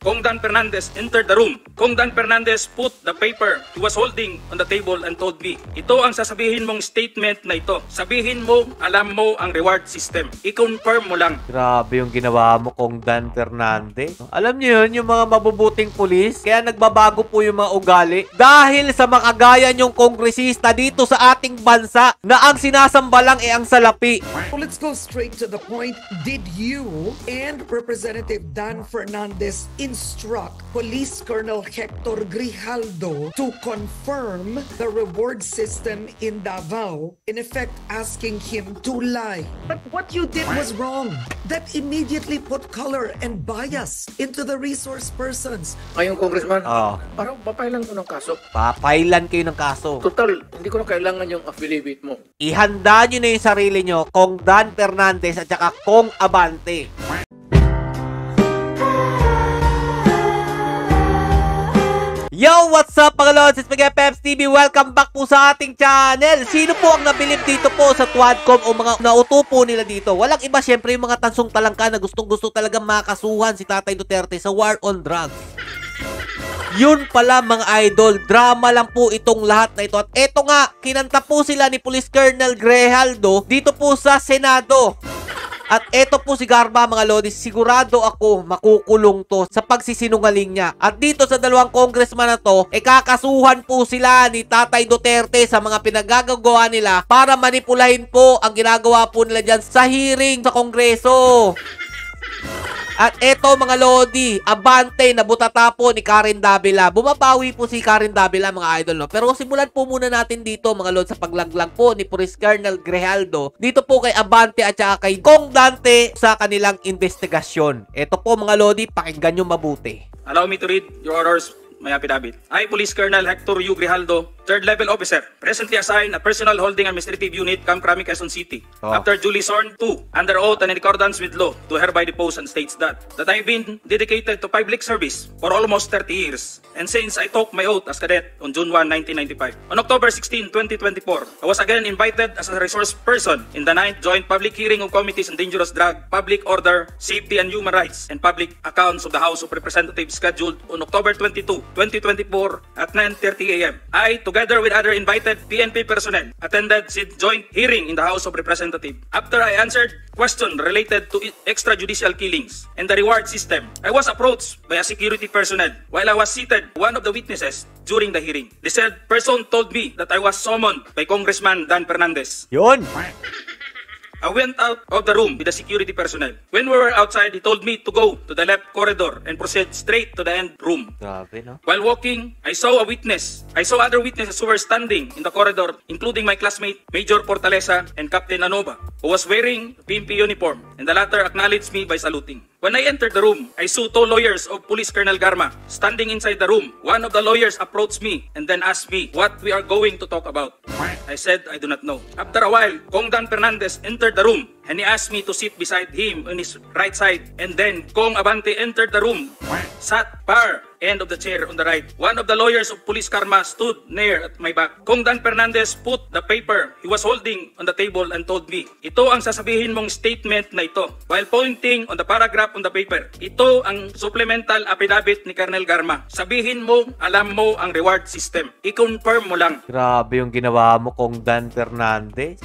Kong Dan Fernandez entered the room. Kong Dan Fernandez put the paper he was holding on the table and told me, ito ang sasabihin mong statement na ito. Sabihin mo, alam mo ang reward system. I-confirm mo lang. Grabe yung ginawa mo, Kong Dan Fernandez. Alam niyo yun, yung mga mabubuting pulis, kaya nagbabago po yung mga ugali. Dahil sa makagaya niyong kongresista dito sa ating bansa na ang sinasamba lang ang salapi. Well, let's go straight to the point. Did you and Representative Dan Fernandez instruct Police Colonel Hector Grijaldo to confirm the reward system in Davao, in effect asking him to lie? But what you did was wrong. That immediately put color and bias into the resource persons. Ngayong congressman, Oh. parang papailan ko ng kaso. Papailan kayo ng kaso. Total, hindi ko na kailangan yung affidavit mo. Ihanda nyo na yung sarili nyo, Kong Dan Fernandez at saka Kong Abante. Yo! What's up mga lods? It's Miguel Peps TV. Welcome back po sa ating channel. Sino po ang nabilib dito po sa Quadcom o mga nauto po nila dito? Walang iba, syempre yung mga tansong talangka na gustong-gusto talagang makasuhan si Tatay Duterte sa war on drugs. Yun pala mga idol, drama lang po itong lahat na ito. At eto nga, kinanta po sila ni Police Colonel Grijaldo dito po sa Senado. At eto po si Garma mga lodi, sigurado ako makukulong to sa pagsisinungaling niya. At dito sa dalawang congressman na to, kakasuhan po sila ni Tatay Duterte sa mga pinagagagawa nila para manipulahin po ang ginagawa po nila dyan sa hearing sa Kongreso. At eto mga lodi, abante na butata po ni Karen Davila. Bumabawi po si Karen Davila mga idol, no? Pero simulan po muna natin dito mga lodi sa paglaglag po ni Police Colonel Grijaldo dito po kay Abante at saka kay Kong Dante sa kanilang investigasyon. Eto po mga lodi, pakinggan nyo mabuti. Allow me to read your orders. May affidavit. I, Police Colonel Hector U. Grijaldo, 3rd Level Officer, presently assigned a Personal Holding Administrative Unit, Camp Crame, Quezon City. After duly sworn to, under oath and in accordance with law, to hereby depose and states that I've been dedicated to public service for almost 30 years. And since I took my oath as cadet on June 1, 1995, on October 16, 2024, I was again invited as a resource person in the 9th Joint Public Hearing of Committees on Dangerous Drug, Public Order, Safety and Human Rights, and Public Accounts of the House of Representatives scheduled on October 22, 2024 at 9:30 a.m. I, together with other invited PNP personnel, attended the joint hearing in the House of Representatives. After I answered questions related to extrajudicial killings and the reward system, I was approached by a security personnel while I was seated, one of the witnesses during the hearing. The said person told me that I was summoned by Congressman Dan Fernandez. Yun! I went out of the room with the security personnel. When we were outside, he told me to go to the left corridor and proceed straight to the end room. Grabe, no? While walking, I saw a witness. I saw other witnesses who were standing in the corridor, including my classmate, Major Portalesa and Captain Anova, who was wearing a PNP uniform, and the latter acknowledged me by saluting. When I entered the room, I saw 2 lawyers of Police Colonel Garma standing inside the room. One of the lawyers approached me and then asked me what we are going to talk about. I said I do not know. After a while, Kong Dan Fernandez entered the room and he asked me to sit beside him on his right side. And then Kong Abante entered the room, sat far end of the chair on the right. One of the lawyers of Police Karma stood near at my back. Kong Dan Fernandez put the paper he was holding on the table and told me, ito ang sasabihin mong statement na ito. While pointing on the paragraph on the paper, ito ang supplemental affidavit ni Colonel Garma. Sabihin mo, alam mo ang reward system. I-confirm mo lang. Grabe yung ginawa mo, Kong Dan Fernandez.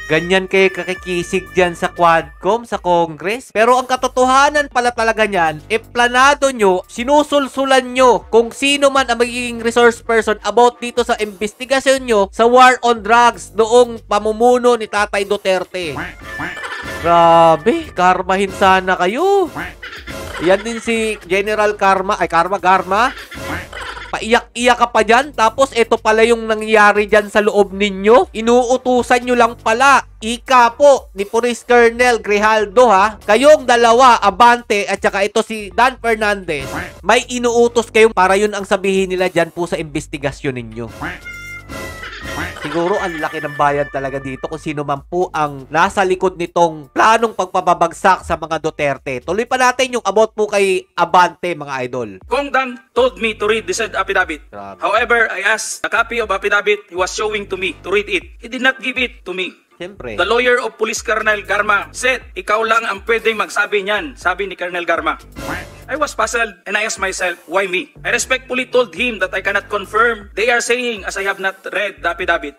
Ganyan kayo kakikisig dyan sa Quadcom, sa Congress. Pero ang katotohanan pala talaga niyan, planado nyo, sinusulsulan nyo kung sino man ang magiging resource person about dito sa investigasyon nyo sa war on drugs noong pamumuno ni Tatay Duterte. Grabe, karmahin sana kayo. Yan din si General Garma. Paiyak-iyak ka pa dyan, tapos ito pala yung nangyari dyan sa loob ninyo. Inuutusan nyo lang pala. Ika po ni Police Colonel Grijaldo ha. Kayong dalawa, Abante at saka ito si Dan Fernandez, may inuutos kayong para yun ang sabihin nila dyan po sa investigasyon ninyo. Siguro ang laki ng bayad talaga dito kung sino man po ang nasa likod nitong planong pagpapabagsak sa mga Duterte. Tuloy pa natin yung about po kay Abante mga idol. Kong Dan told me to read the said affidavit. Grabe. However, I asked a copy of affidavit he was showing to me to read it. He did not give it to me. Siyempre. The lawyer of Police Colonel Garma said, ikaw lang ang pwedeng magsabi niyan, sabi ni Colonel Garma. I was puzzled and I asked myself, why me? I respectfully told him that I cannot confirm. They are saying as I have not read the affidavit.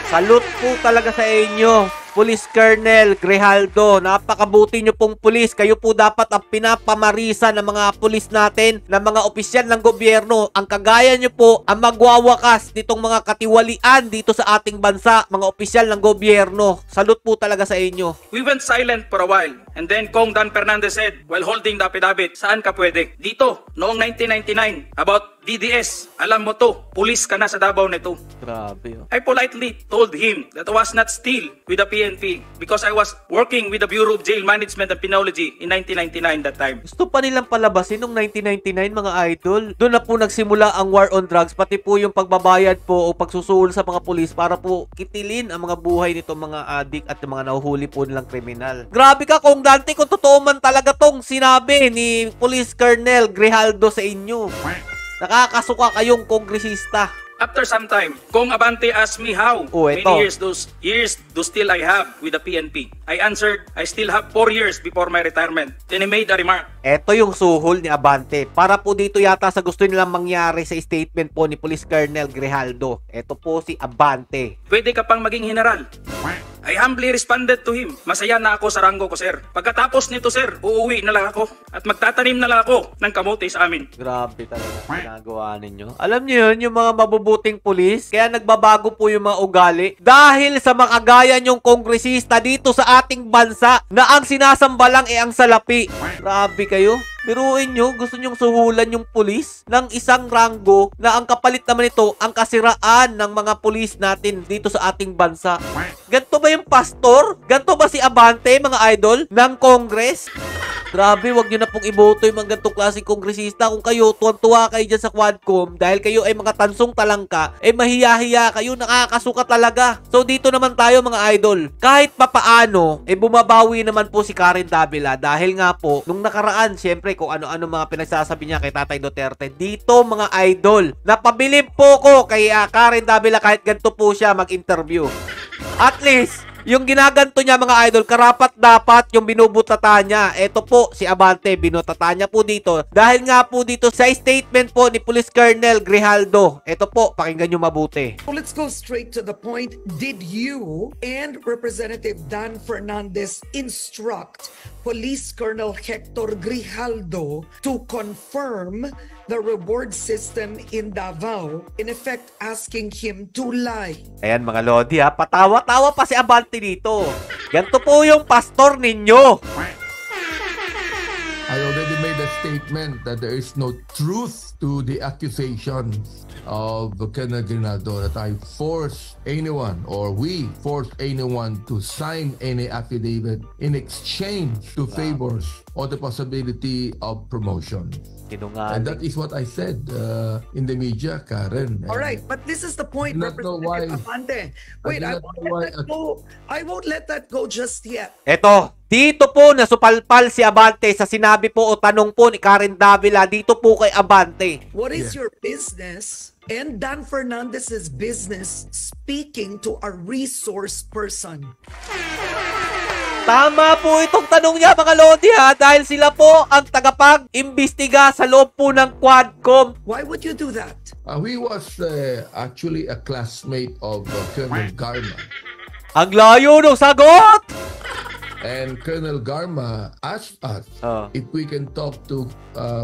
Salute po talaga sa inyo, Police Colonel Grijaldo. Napakabuti nyo pong pulis. Kayo po dapat ang pinapamarisa ng mga pulis natin, ng mga opisyal ng gobyerno. Ang kagaya nyo po ang magwawakas nitong mga katiwalian dito sa ating bansa, mga opisyal ng gobyerno. Salute po talaga sa inyo. We went silent for a while and then Kong Dan Fernandez said while holding the affidavit, saan ka pwede? Dito, noong 1999, about DDS, alam mo to, pulis ka na sa Davao nito. Grabe. I politely told him that I was not still with the PNP because I was working with the Bureau of Jail Management and Penology in 1999 that time. Gusto pa nilang palabasin noong 1999 mga idol. Doon na po nagsimula ang war on drugs, pati po yung pagbabayad po o pagsusuhol sa mga pulis para po kitilin ang mga buhay nito mga adik at yung mga nahuhuli po nilang kriminal. Grabe ka Kong Dante kung totoo man talaga tong sinabi ni Police Colonel Grijaldo sa inyo. Nakakasuka kayong kongresista. After some time, Kong Abante asked me how many years those still I have with the PNP. I answered, I still have 4 years before my retirement. Then he made a remark. Ito yung suhol ni Abante. Para po dito yata sa gusto nilang mangyari sa statement po ni Police Colonel Grijaldo. Ito po si Abante. Pwede ka pang maging general. I humbly responded to him. Masaya na ako sa ranggo ko, sir. Pagkatapos nito, sir, uuwi na lang ako at magtatanim na lang ako ng kamote sa amin. Grabe talaga ginagawa ninyo. Alam niyo yun, yung mga mabubuting pulis, kaya nagbabago po yung mga ugali dahil sa makagaya nyong kongresista dito sa ating bansa na ang sinasambalang ang salapi. Grabe kayo. Biruin nyo, gusto nyong suhulan yung pulis ng isang ranggo na ang kapalit naman ito ang kasiraan ng mga pulis natin dito sa ating bansa. Ganto ba yung pastor? Ganto ba si Abante, mga idol, ng Congress? Grabe, wag nyo na pong iboto yung mga gantong klaseng kongresista. Kung kayo, tuwan-tuwa kayo dyan sa Quadcom dahil kayo ay mga tansong talangka, mahiya-hiya kayo, nakakasuka talaga. So dito naman tayo mga idol. Kahit papaano, bumabawi naman po si Karen Davila dahil nga po, nung nakaraan, syempre kung ano-ano mga pinagsasabi niya kay Tatay Duterte. Dito mga idol, napabilib po ko kay Karen Davila kahit ganito po siya mag-interview. At least, yung ginaganto niya mga idol, karapat dapat yung binubutata niya. Ito po si Abante, binutata niya po dito. Dahil nga po dito sa statement po ni Police Colonel Grijaldo. Ito po, pakinggan nyo mabuti. So let's go straight to the point. Did you and Representative Dan Fernandez instruct Police Colonel Hector Grijaldo to confirm the reward system in Davao, in effect asking him to lie? Ayan mga Lodi ha, patawa-tawa pa si Abante dito. Ganito po yung pastor ninyo. I already made a statement that there is no truth to the accusations of Colonel Grijaldo that I forced anyone or we forced anyone to sign any affidavit in exchange to favors or the possibility of promotion. And that is what I said in the media, Karen. All right, but this is the point, Representative Abante. Wait, I won't let that go just yet. Eto, dito po nasupalpal si Abante sa sinabi po o tanong po ni Karen Davila dito po kay Abante. What is your business and Dan Fernandez's business speaking to a resource person? Tama po itong tanong niya mga Lodi ha, dahil sila po ang tagapag-imbestiga sa loob po ng Quadcom. Why would you do that? He was actually a classmate of Colonel Garma. Ang layo ng sagot! And Colonel Garma asked us if we can talk to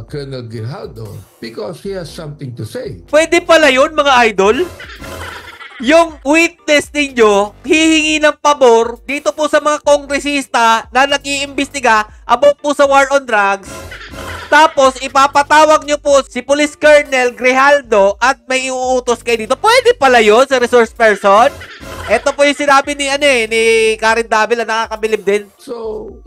Colonel Grijaldo because he has something to say. Pwede pala yun mga idol? Yung witness ninyo, hihingi ng pabor dito po sa mga kongresista na nag-iimbestiga about po sa war on drugs. Tapos, ipapatawag nyo po si Police Colonel Grijaldo at may iuutos kayo dito. Pwede pala yun sa resource person? Ito po yung sinabi ni Karen Davila, nakakabilib din. So,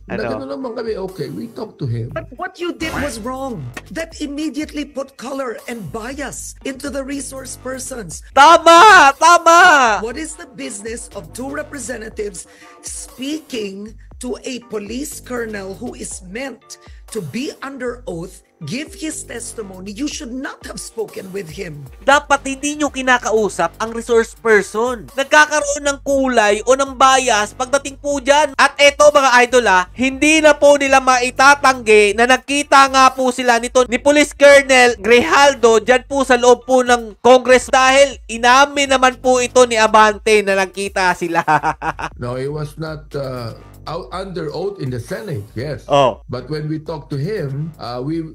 nagano naman kami, okay, we talk to him. But what you did was wrong. That immediately put color and bias into the resource persons. Tama! Tama! What is the business of two representatives speaking to a police colonel who is meant to be under oath, give his testimony, you should not have spoken with him. Dapat hindi nyo kinakausap ang resource person. Nagkakaroon ng kulay o ng bias pagdating po dyan. At eto mga idol hindi na po nila maitatanggi na nagkita nga po sila nito ni Police Colonel Grijaldo dyan po sa loob po ng Congress dahil inamin naman po ito ni Abante na nagkita sila. No, it was not out under oath in the Senate, yes. Oh. But when we talked to him,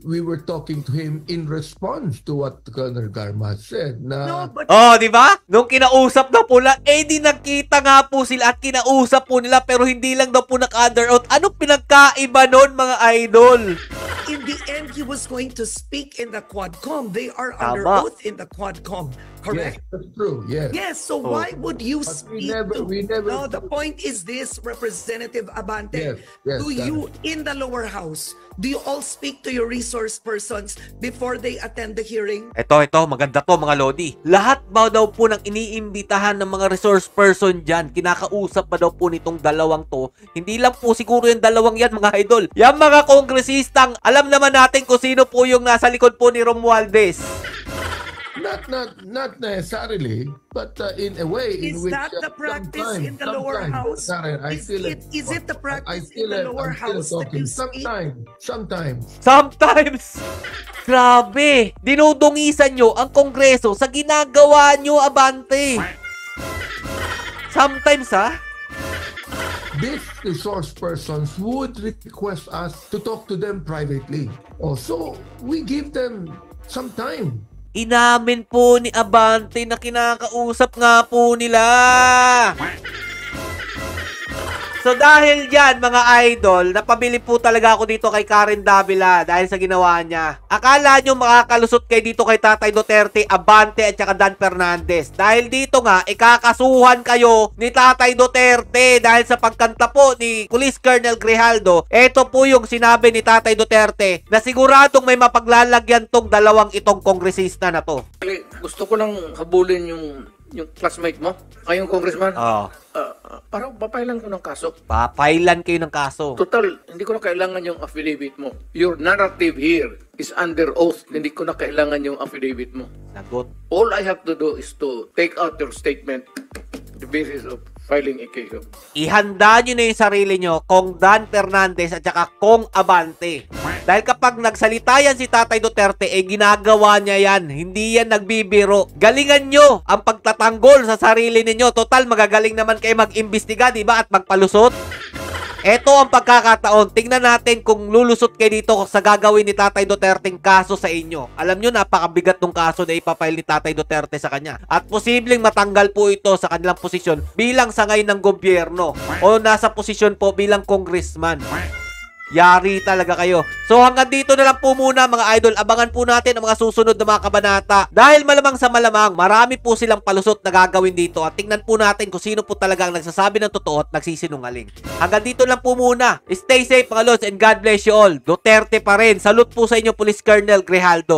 we were talking to him in response to what Colonel Garma said. Na, No, but Oh, di ba? Nung kinausap na po lang, di nagkita nga po sila at kinausap po nila pero hindi lang daw po naka-under oath. Anong pinagkaiba nun mga idol? in the end, he was going to speak in the Quadcom. They are under Tama. oath in the Quadcom, yes, correct? that's true, yes. Yes, so why would you But speak we never- No, the point is this, Representative Abante. Yes, yes, Do you, in the lower house, do you all speak to your resource persons before they attend the hearing? Ito, maganda to mga Lodi. Lahat ba daw po ng iniimbitahan ng mga resource person dyan, kinakausap ba daw po nitong dalawang to? Hindi lang po siguro yung dalawang yan mga idol. Yung mga kongresistang, alam naman natin kung sino po yung nasa likod po ni Romualdez. Not necessarily, but in a way in Is which that the practice in the lower house? Karen, Is it the practice in the lower house that you speak? Sometimes. Sometimes, grabe, dinudungisan nyo ang kongreso sa ginagawa nyo, Abante. Sometimes, These resource persons would request us to talk to them privately. Also, we give them some time. Inamin po ni Abante na kinakausap nga po nila. So dahil dyan mga idol, napabili po talaga ako dito kay Karen Davila dahil sa ginawa niya. Akala nyo makakalusot kayo dito kay Tatay Duterte, Abante at saka Dan Fernandez. Dahil dito nga, ikakasuhan kayo ni Tatay Duterte dahil sa pagkanta po ni Police Colonel Grijaldo. Ito po yung sinabi ni Tatay Duterte na siguradong may mapaglalagyan tong dalawang itong kongresista na to. Actually, gusto ko lang habulin yung classmate mo, yung congressman. Oh, Parang papailan ko ng kaso. papailan kayo ng kaso. Total, hindi ko na kailangan yung affidavit mo. Your narrative here is under oath. Hindi ko na kailangan yung affidavit mo. Sagot. All I have to do is to take out your statement on the basis of filing a case. Ihanda nyo na yung sarili nyo kung Dan Fernandez at saka kung Abante. Dahil kapag nagsalita yan si Tatay Duterte, ginagawa niya yan. Hindi yan nagbibiro. Galingan nyo ang pagtatanggol sa sarili ninyo. Total, magagaling naman kayo mag-imbestiga, di ba? At magpalusot. Ito ang pagkakataon. Tingnan natin kung lulusot kayo dito sa gagawin ni Tatay Duterte kaso sa inyo. Alam nyo, napakabigat ng kaso na ipapile ni Tatay Duterte sa kanya. At posibleng matanggal po ito sa kanilang posisyon bilang sangay ng gobyerno o nasa posisyon po bilang congressman. Yari talaga kayo. So hanggang dito na lang po muna mga idol. Abangan po natin ang mga susunod na mga kabanata. Dahil malamang sa malamang, marami po silang palusot na gagawin dito. At tingnan po natin kung sino po talaga ang nagsasabi ng totoo at nagsisinungaling. Hanggang dito lang po muna. Stay safe mga lods and God bless you all. Duterte pa rin. Salute po sa inyo Police Colonel Grijaldo.